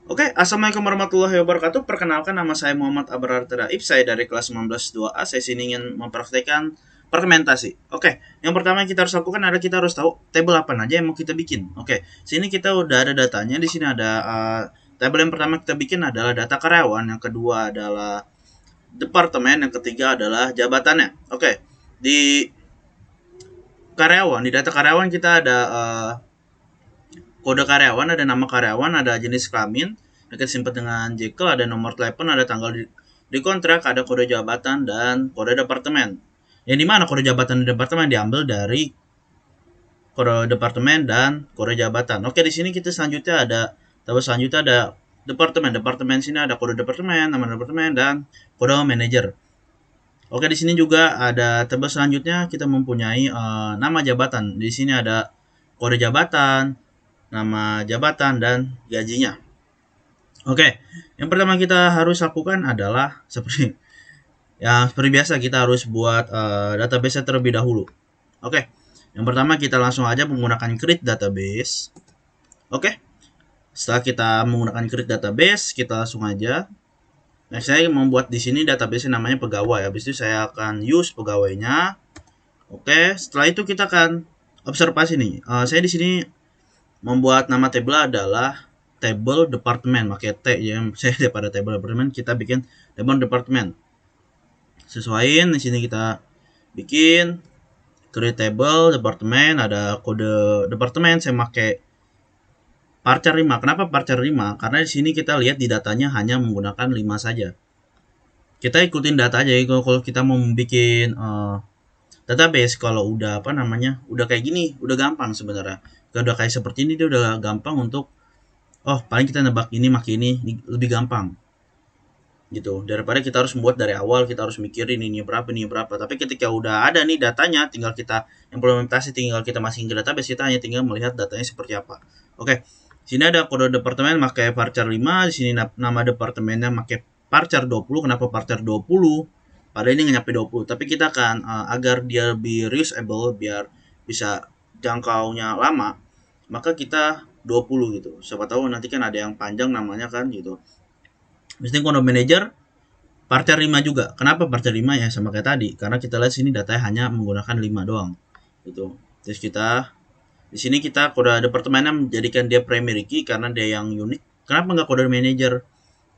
Oke, Assalamualaikum warahmatullahi wabarakatuh. Perkenalkan, nama saya Muhammad Abrar Teraib. Saya dari kelas 19 2A. Saya sini ingin mempraktekkan fermentasi. Oke, yang pertama yang kita harus lakukan adalah kita harus tahu tabel apa aja yang mau kita bikin. Oke, sini kita udah ada datanya. Di sini ada tabel yang pertama kita bikin adalah data karyawan, yang kedua adalah departemen, yang ketiga adalah jabatannya. Oke, di di data karyawan kita ada kode karyawan, ada nama karyawan, ada jenis kelamin, yang simpan dengan Jekyll, ada nomor telepon, ada tanggal di kontrak, ada kode jabatan dan kode departemen. Yang dimana kode jabatan dan departemen diambil dari kode departemen dan kode jabatan. Oke, di sini kita selanjutnya ada tabel selanjutnya ada departemen. Departemen sini ada kode departemen, nama departemen dan kode manajer. Oke, di sini juga ada tabel selanjutnya kita mempunyai nama jabatan. Di sini ada kode jabatan, nama jabatan, dan gajinya. Oke, yang pertama kita harus lakukan adalah seperti biasa kita harus buat database terlebih dahulu. Oke, yang pertama kita langsung aja menggunakan create database. Oke, setelah kita menggunakan create database, kita langsung aja. Nah, saya membuat di sini database namanya pegawai. Habis itu saya akan use pegawainya. Oke, setelah itu kita akan observasi nih. Saya di sini membuat nama table adalah table departemen, pakai T ya. Saya daripada table departemen kita bikin table departemen. Sesuaiin di sini kita bikin create table departemen, ada kode departemen saya pakai varchar 5. Kenapa varchar 5? Karena di sini kita lihat di datanya hanya menggunakan 5 saja. Kita ikutin data aja ya. Kalau kita mau bikin database, kalau udah udah kayak gini, udah gampang sebenarnya. Kalau udah kayak seperti ini dia udah gampang untuk paling kita nebak ini lebih gampang gitu, daripada kita harus membuat dari awal, kita harus mikirin ini berapa. Tapi ketika udah ada nih datanya, tinggal kita implementasi, tinggal kita masukin ke database, kita hanya tinggal melihat datanya seperti apa. Oke, sini ada kode departemen pakai varchar 5, di sini nama departemennya pakai varchar 20. Kenapa varchar 20? Padahal ini nggak nyampe 20, tapi kita akan agar dia lebih reusable, biar bisa jangkaunya lama, maka kita 20 gitu. Siapa tahu nanti kan ada yang panjang namanya kan gitu. Mesti kode manager varchar 5 juga. Kenapa varchar 5 ya? Sama kayak tadi, karena kita lihat sini datanya hanya menggunakan 5 doang. Gitu. Terus kita di sini kita kode departemennya menjadikan dia primary key karena dia yang unik. Kenapa nggak kode manager?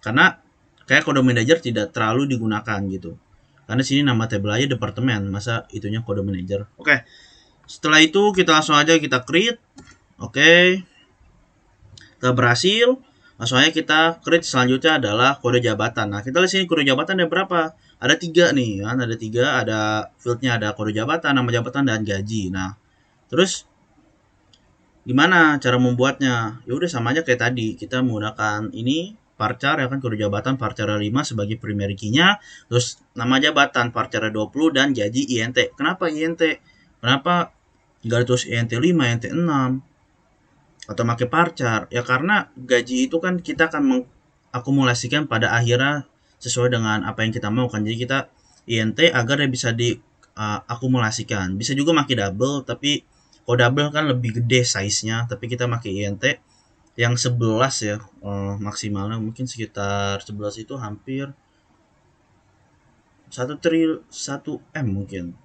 Karena kayak kode manager tidak terlalu digunakan gitu. Karena sini nama table aja departemen, masa itunya kode manager. Oke. Setelah itu kita langsung aja kita create. Oke. Kita berhasil. Langsung aja kita create selanjutnya adalah kode jabatan. Nah, kita lihat sini kode jabatan ada berapa? Ada 3 nih kan, ada 3, ada fieldnya, ada kode jabatan, nama jabatan, dan gaji. Nah, terus gimana cara membuatnya? Ya udah sama aja kayak tadi, kita menggunakan ini varchar ya kan, kode jabatan varchar 5 sebagai primary key-nya, terus nama jabatan varchar 20 dan gaji INT. Kenapa INT? Kenapa nggak terus INT 5, INT 6? Atau pakai varchar? Ya karena gaji itu kan kita akan mengakumulasikan pada akhirnya sesuai dengan apa yang kita mau kan. Jadi kita INT agar dia bisa diakumulasikan. Bisa juga pakai double, tapi kalau double kan lebih gede size-nya, tapi kita pakai INT yang 11 ya, maksimalnya mungkin sekitar 11 itu hampir 1 M mungkin.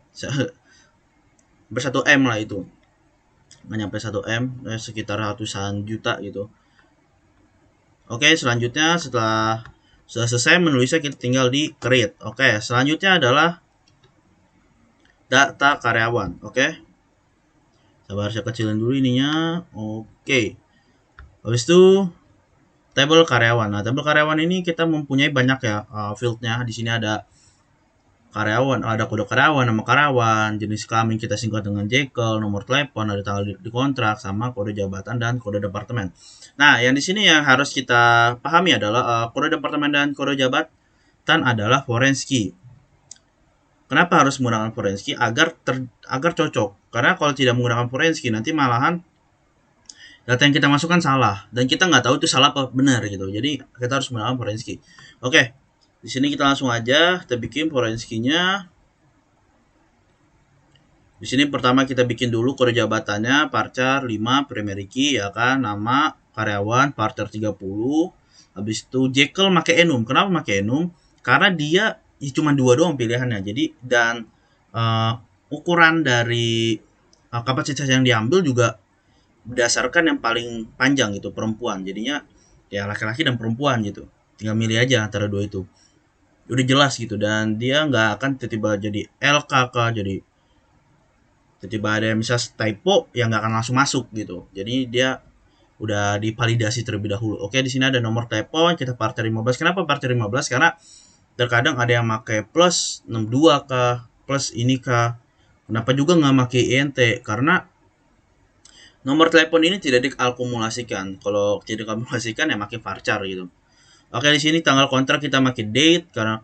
Ber 1 M lah itu. Nggak nyampe 1 M, sekitar ratusan juta gitu. Oke, selanjutnya setelah selesai menulisnya, kita tinggal di create. Oke, selanjutnya adalah data karyawan. Oke, sabar saya kecilin dulu ininya. Oke, habis itu tabel karyawan. Nah, tabel karyawan ini kita mempunyai banyak ya fieldnya. Di sini ada karyawan, ada kode karyawan, nama karyawan, jenis kelamin kita singkat dengan Jekyll, nomor telepon, ada tanggal di kontrak, sama kode jabatan dan kode departemen. Nah, yang di sini yang harus kita pahami adalah kode departemen dan kode jabatan adalah foreign key. Kenapa harus menggunakan foreign key? Agar cocok. Karena kalau tidak menggunakan foreign key, nanti malahan data yang kita masukkan salah, dan kita nggak tahu itu salah apa benar gitu. Jadi kita harus menggunakan foreign key. Oke. Di sini kita langsung aja kita bikin foreign key-nya. Di sini pertama kita bikin dulu kode jabatannya varchar 5 primary key ya kan, nama karyawan, partner 30. Habis itu Jekyll pakai enum. Kenapa pakai enum? Karena dia ya, cuma dua doang pilihannya. Jadi dan ukuran dari kapasitas yang diambil juga berdasarkan yang paling panjang gitu, perempuan. Jadinya ya laki-laki dan perempuan gitu. Tinggal milih aja antara dua itu. Udah jelas gitu, dan dia nggak akan tiba-tiba jadi LKK, jadi tiba-tiba ada yang bisa typo yang nggak akan langsung masuk gitu. Jadi dia udah divalidasi terlebih dahulu. Oke, di sini ada nomor telepon, kita parter 15. Kenapa parter 15? Karena terkadang ada yang pakai plus 62 kah, plus ini kah. Kenapa juga nggak pakai INT? Karena nomor telepon ini tidak diakumulasikan. Kalau tidak diakumulasikan ya pakai varchar gitu. Oke, di sini tanggal kontrak kita pakai date karena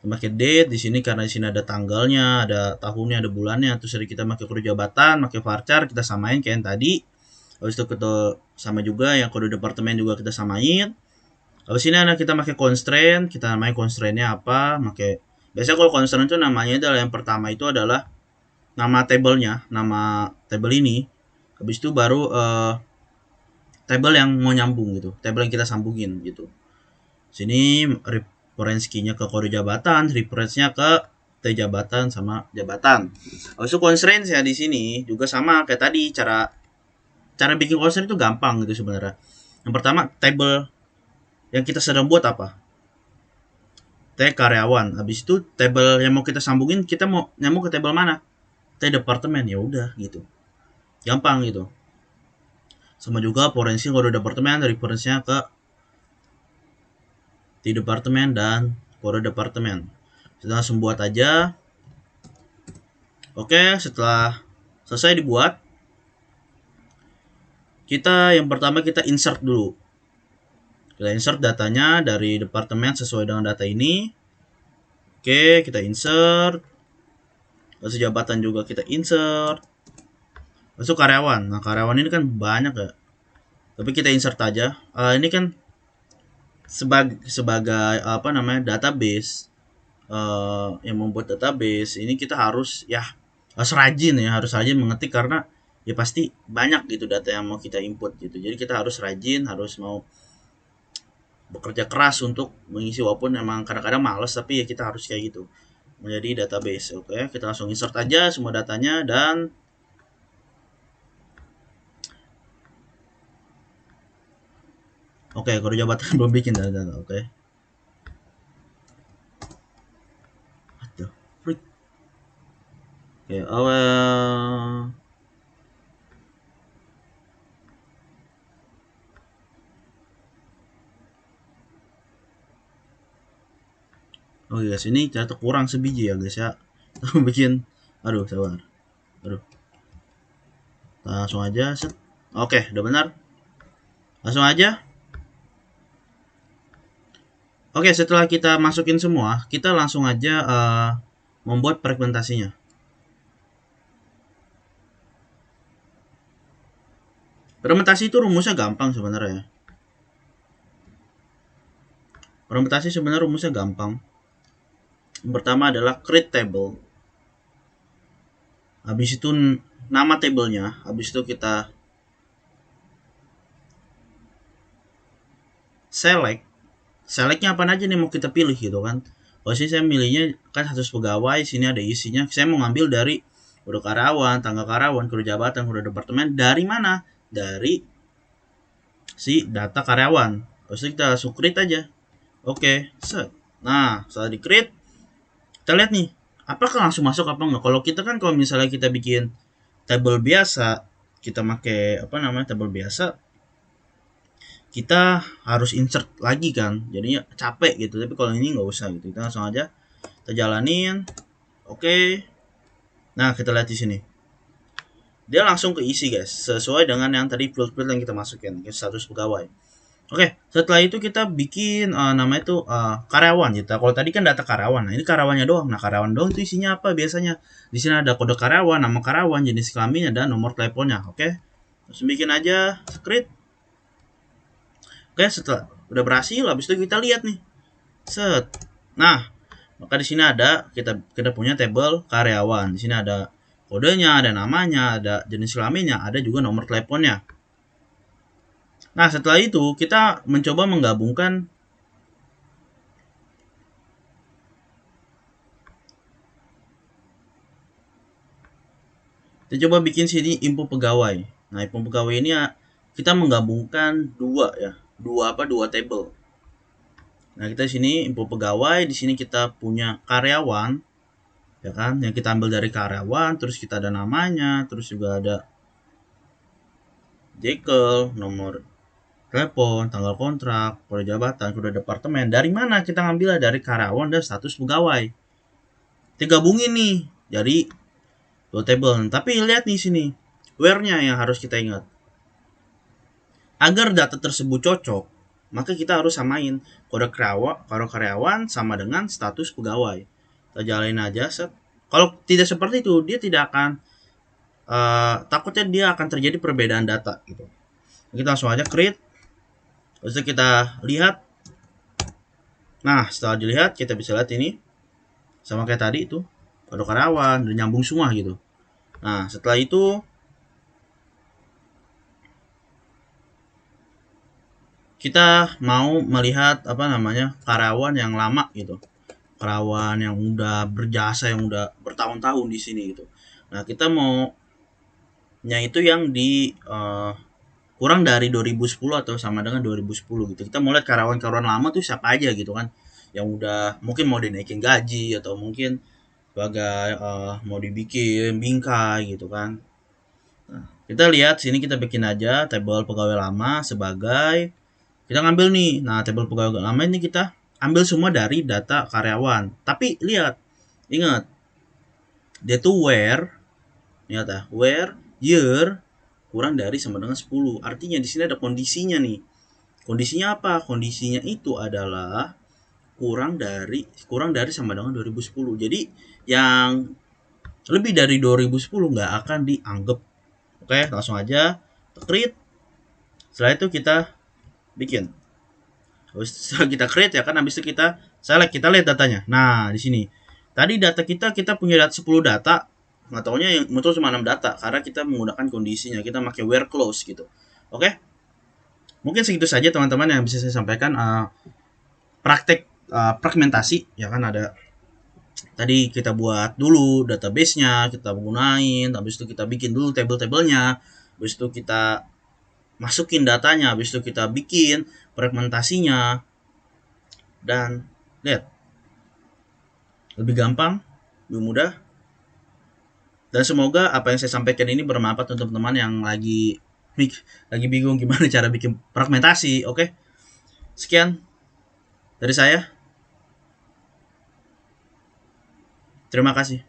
pakai date di sini karena di sini ada tanggalnya, ada tahunnya, ada bulannya. Terus dari kita pakai kode jabatan, pakai varchar, kita samain kayak yang tadi. Habis itu kita sama juga yang kode departemen juga kita samain. Habis ini ada kita pakai constraint, kita namanya constraintnya apa? Pakai biasanya kalau constraint itu namanya adalah yang pertama itu adalah nama tablenya, nama table ini. Habis itu baru table yang mau nyambung gitu, table yang kita sambungin gitu. Sini reference key-nya ke kode jabatan, reference-nya ke T jabatan sama jabatan. Habis itu constraint ya di sini juga sama kayak tadi, cara bikin constraint itu gampang gitu sebenarnya. Yang pertama table yang kita sedang buat apa? T karyawan. Habis itu table yang mau kita sambungin, kita mau nyambung ke table mana? T departemen, ya udah gitu. Gampang gitu. Sama juga forensic kode departemen, reference-nya ke T departemen dan kode departemen. Kita langsung buat aja. Oke, setelah selesai dibuat, kita yang pertama kita insert dulu. Kita insert datanya dari departemen sesuai dengan data ini. Oke, kita insert. Lalu jabatan juga kita insert. Lalu karyawan. Nah, karyawan ini kan banyak ya. Tapi kita insert aja. Ini kan sebagai apa namanya database. Yang membuat database ini kita harus rajin ya, harus rajin mengetik karena ya pasti banyak gitu data yang mau kita input gitu. Jadi kita harus rajin, harus mau bekerja keras untuk mengisi, walaupun emang kadang-kadang males, tapi ya kita harus kayak gitu menjadi database. Oke, kita langsung insert aja semua datanya. Dan oke, kode jabatan belum bikin data. Oke. Oke, oh iya, sini ternyata kurang sebiji ya guys ya. Kita bikin, aduh sabar, aduh. Langsung aja set. Oke, udah benar. Langsung aja. Oke, setelah kita masukin semua, kita langsung aja membuat fragmentasinya. Fragmentasi itu rumusnya gampang sebenarnya. Fragmentasi sebenarnya rumusnya gampang. Yang pertama adalah create table. Habis itu nama tablenya. Habis itu kita select. Selectnya apa aja nih mau kita pilih gitu kan. Kalau sih saya milihnya kan 100 pegawai. Sini ada isinya. Saya mau ngambil dari kode karyawan, tanggal karyawan, kode jabatan, kode departemen. Dari mana? Dari si data karyawan. Terus kita langsung create aja. Oke, set. Nah, setelah di create, kita lihat nih, apakah langsung masuk apa enggak. Kalau kita kan, kalau misalnya kita bikin table biasa, kita pakai apa namanya table biasa, kita harus insert lagi kan, jadinya capek gitu. Tapi kalau ini nggak usah gitu, kita langsung aja kita jalanin. Oke. Nah, kita lihat di sini, dia langsung keisi guys, sesuai dengan yang tadi field yang kita masukin, status pegawai. Oke, setelah itu kita bikin nama itu karyawan gitu. Kalau tadi kan data karyawan, nah ini karyawannya doang. Nah, karyawan doang itu isinya apa biasanya? Di sini ada kode karyawan, nama karyawan, jenis kelamin, dan nomor teleponnya. Oke, terus bikin aja script. Oke, setelah udah berhasil, habis itu kita lihat nih, set. Nah, maka di sini ada kita punya table karyawan. Di sini ada kodenya, ada namanya, ada jenis kelaminnya, ada juga nomor teleponnya. Nah, setelah itu kita mencoba menggabungkan kita coba bikin sini info pegawai. Nah, info pegawai ini ya, kita menggabungkan dua table. Nah, kita di sini info pegawai, di sini kita punya karyawan, ya kan? Yang kita ambil dari karyawan, terus kita ada namanya, terus juga ada Jekyll, nomor telepon, tanggal kontrak, kode jabatan, kode departemen. Dari mana kita ngambil? Dari karyawan dan status pegawai. Kita gabungin nih, jadi dua table. Tapi lihat nih sini, where-nya yang harus kita ingat. Agar data tersebut cocok, maka kita harus samain kode karyawan sama dengan status pegawai. Kita jalanin aja. Kalau tidak seperti itu, dia tidak akan takutnya dia akan terjadi perbedaan data gitu. Kita langsung aja create. Terus kita lihat. Nah, setelah dilihat kita bisa lihat ini sama kayak tadi itu kode karyawan dan nyambung semua gitu. Nah, setelah itu kita mau melihat karyawan yang lama gitu, karyawan yang udah berjasa, yang udah bertahun-tahun di sini gitu. Nah, kita mau itu yang di kurang dari 2010 atau sama dengan 2010 gitu. Kita mau lihat karyawan-karyawan lama tuh siapa aja gitu kan, yang udah mungkin mau dinaikin gaji atau mungkin sebagai mau dibikin bingkai gitu kan. Nah, kita lihat sini, kita bikin aja tabel pegawai lama sebagai, kita ngambil nih. Nah, tabel pegawai lama ini kita ambil semua dari data karyawan. Tapi lihat, ingat, dia tuh where, lihat ya, where year kurang dari sama dengan 10. Artinya di sini ada kondisinya nih. Kondisinya apa? Kondisinya itu adalah kurang dari sama dengan 2010. Jadi yang lebih dari 2010 nggak akan dianggap. Oke, langsung aja create. Setelah itu kita bikin. Terus kita create ya kan, habis itu kita select, kita lihat datanya. Nah, di sini. Tadi data kita punya 10 data. Nggak taunya yang muncul cuma 6 data karena kita menggunakan kondisinya. Kita pakai where close gitu. Oke? Mungkin segitu saja teman-teman yang bisa saya sampaikan. Praktek fragmentasi ya kan, ada tadi kita buat dulu database-nya, kita gunain, habis itu kita bikin dulu table-tablenya, habis itu kita masukin datanya, habis itu kita bikin fragmentasinya, dan lihat, lebih gampang, lebih mudah, dan semoga apa yang saya sampaikan ini bermanfaat untuk teman-teman yang lagi bingung gimana cara bikin fragmentasi. Oke, sekian dari saya. Terima kasih.